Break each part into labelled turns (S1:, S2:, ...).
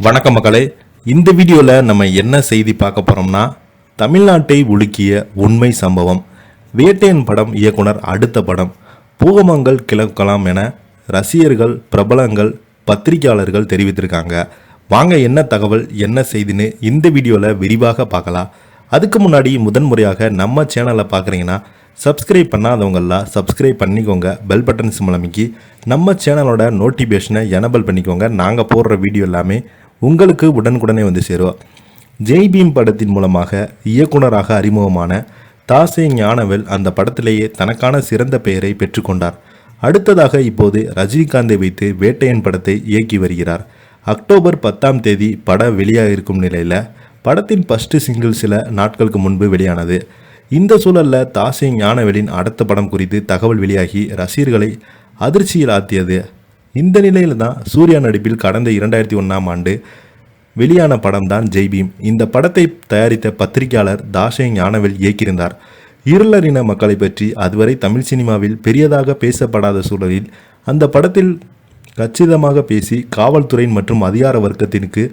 S1: வணக்கம் மக்களே, இந்த வீடியோவில் நம்ம என்ன செய்தி பார்க்க போகிறோம்னா, தமிழ்நாட்டை உலுக்கிய உண்மை சம்பவம். வேட்டையன் படம் இயக்குனர் அடுத்த படம் பூகம்பங்கள் கிளக்கலாம் என ரசிகர்கள், பிரபலங்கள், பத்திரிகையாளர்கள் தெரிவித்திருக்காங்க. வாங்க என்ன தகவல் என்ன செய்தின்னு இந்த வீடியோவில் விரிவாக பார்க்கலாம். அதுக்கு முன்னாடி முதன்முறையாக நம்ம சேனலை பார்க்குறீங்கன்னா சப்ஸ்கிரைப் பண்ணாதவங்களாம் சப்ஸ்கிரைப் பண்ணிக்கோங்க. பெல் பட்டன் சிம்பல் அமைக்கி நம்ம சேனலோட நோட்டிஃபிகேஷனை எனபிள் பண்ணிக்கோங்க. நாங்கள் போடுற வீடியோ எல்லாமே உங்களுக்கு உடனுக்குடனே வந்து சேருவோம். ஜெய் பீம் படத்தின் மூலமாக இயக்குனராக அறிமுகமான தாசே ஞானவேல் அந்த படத்திலேயே தனக்கான சிறந்த பெயரை பெற்றுக்கொண்டார். அடுத்ததாக இப்போது ரஜினிகாந்தை வைத்து வேட்டையன் படத்தை இயக்கி வருகிறார். அக்டோபர் 10ஆம் தேதி படம் வெளியாக இருக்கும் நிலையில் படத்தின் ஃபர்ஸ்ட் சிங்கிள் சில நாட்களுக்கு முன்பு வெளியானது. இந்த சூழலில் தாசே ஞானவேலின் அடுத்த படம் குறித்து தகவல் வெளியாகி ரசிகர்களை அதிர்ச்சியில் ஆழ்த்தியது. இந்த நிலையில் தான் சூர்யா நடிப்பில் கடந்த 2001ஆம் ஆண்டு வெளியான படம் தான் ஜெய் பீம். இந்த படத்தை தயாரித்த பத்திரிகையாளர் தாசே ஞானவேல் இயக்கியிருந்தார். இருளரின மக்களை பற்றி அதுவரை தமிழ் சினிமாவில் பெரியதாக பேசப்படாத சூழலில் அந்த படத்தில் கச்சிதமாக பேசி காவல்துறை மற்றும் அதிகார வர்க்கத்திற்கு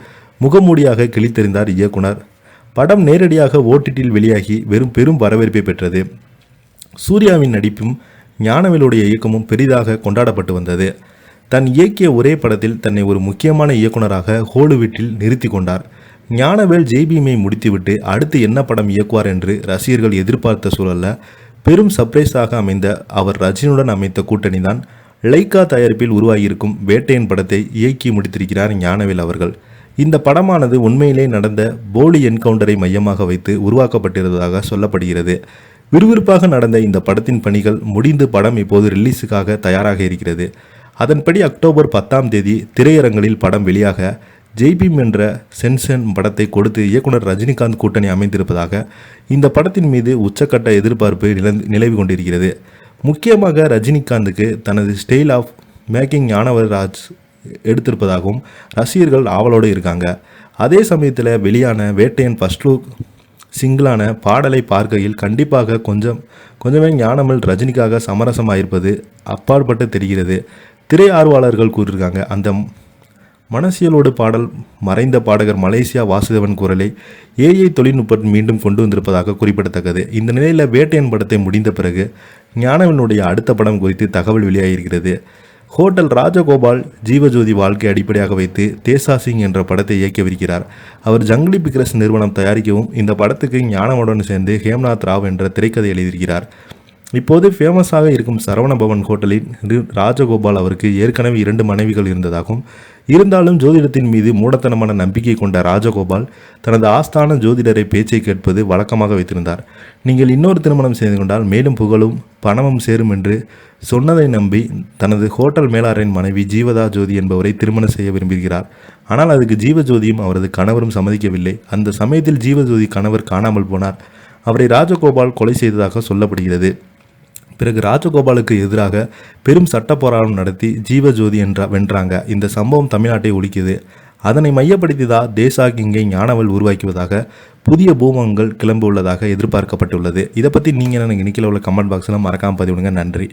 S1: முகமூடியாக கிழித்தெறிந்தார் இயக்குனர். படம் நேரடியாக ஓடிடியில் வெளியாகி பெரும் வரவேற்பை பெற்றது. சூர்யாவின் நடிப்பும் ஞானவேலுடைய இயக்கமும் பெரிதாக கொண்டாடப்பட்டு வந்தது. தன் இயக்கிய ஒரே படத்தில் தன்னை ஒரு முக்கியமான இயக்குனராக ஹாலிவுட்டில் நிறுத்தி கொண்டார். ஞானவேல் ஜெய் பீமை முடித்துவிட்டு அடுத்து என்ன படம் இயக்குவார் என்று ரசிகர்கள் எதிர்பார்த்த சூழலில் பெரும் சர்ப்ரைஸாக அமைந்த அவர் ரஜினியுடன் அமைத்த கூட்டணி தான் லைக்கா தயாரிப்பில் உருவாகியிருக்கும் வேட்டையன் படத்தை இயக்கி முடித்திருக்கிறார் ஞானவேல் அவர்கள். இந்த படமானது உண்மையிலே நடந்த போலி என்கவுண்டரை மையமாக வைத்து உருவாக்கப்பட்டிருந்ததாக சொல்லப்படுகிறது. விறுவிறுப்பாக நடந்த இந்த படத்தின் பணிகள் முடிந்து படம் இப்போது ரிலீஸுக்காக தயாராக இருக்கிறது. அதன்படி அக்டோபர் 10ஆம் தேதி திரையரங்களில் படம் வெளியாக ஜெய் பீம் என்ற சென்சன் படத்தை கொடுத்து இயக்குனர் ரஜினிகாந்த் கூட்டணி அமைந்திருப்பதாக இந்த படத்தின் மீது உச்சக்கட்ட எதிர்பார்ப்பு நிலவி கொண்டிருக்கிறது. முக்கியமாக ரஜினிகாந்துக்கு தனது ஸ்டைல் ஆஃப் மேக்கிங் ஞானவராஜ் எடுத்திருப்பதாகவும் ரசிகர்கள் ஆவலோடு இருக்காங்க. அதே சமயத்தில் வெளியான வேட்டையன் ஃபர்ஸ்ட் லுக் சிங்கிளான பாடலை பார்க்கையில் கண்டிப்பாக கொஞ்சமே ஞானவேல் ரஜினிக்காக சமரசமாயிருப்பது அப்பாற்பட்டு தெரிகிறது. திரை ஆர்வலர்கள் கூறியிருக்காங்க. அந்த மனசியலோடு பாடல் மறைந்த பாடகர் மலேசியா வாசுதேவன் குரலை ஏஐ தொழில்நுட்பம் மீண்டும் கொண்டு வந்திருப்பதாக குறிப்பிடத்தக்கது. இந்த நிலையில் வேட்டையன் படத்தை முடிந்த பிறகு ஞானவேலுடைய அடுத்த படம் குறித்து தகவல் வெளியாகியிருக்கிறது. ஹோட்டல் ராஜகோபால் ஜீவஜோதி வாழ்க்கை அடிப்படையாக வைத்து தேசா சிங் என்ற படத்தை இயக்கவிருக்கிறார். அவர் ஜங்லி பிக்சர்ஸ் நிறுவனம் தயாரிக்கவும் இந்த படத்துக்கு ஞானவேலுடன் சேர்ந்து ஹேம்நாத் ராவ் என்ற திரைக்கதை எழுதியிருக்கிறார். இப்போது ஃபேமஸாக இருக்கும் சரவணபவன் ஹோட்டலின் ராஜகோபால் அவருக்கு ஏற்கனவே 2 மனைவிகள் இருந்ததாகவும், இருந்தாலும் ஜோதிடத்தின் மீது மூடத்தனமான நம்பிக்கை கொண்ட ராஜகோபால் தனது ஆஸ்தான ஜோதிடரை பேச்சை கேட்பது வழக்கமாக வைத்திருந்தார். நீங்கள் இன்னொரு திருமணம் செய்து கொண்டால் மேலும் புகழும் பணமும் சேரும் என்று சொன்னதை நம்பி தனது ஹோட்டல் மேலாளரின் மனைவி ஜீவதா ஜோதி என்பவரை திருமணம் செய்ய விரும்புகிறார். ஆனால் அதுக்கு ஜீவஜோதியும் அவரது கணவரும் சம்மதிக்கவில்லை. அந்த சமயத்தில் ஜீவஜோதி கணவர் காணாமல் போனார். அவரை ராஜகோபால் கொலை செய்ததாக சொல்லப்படுகிறது. பிறகு ராஜகோபாலுக்கு எதிராக பெரும் சட்ட போராட்டம் நடத்தி ஜீவஜோதி வென்றாங்க. இந்த சம்பவம் தமிழ்நாட்டை ஒலிக்குது. அதனை மையப்படுத்தி தான் தேசா கிங்கை ஞானவேல் உருவாக்குவதாக புதிய பூகம்பங்கள் கிளம்பியுள்ளதாக எதிர்பார்க்கப்பட்டுள்ளது. இதை பற்றி நீங்கள் எனக்கு நினைக்கல உள்ள கமெண்ட் பாக்ஸில் மறக்காமல் பதிவிடுங்க. நன்றி.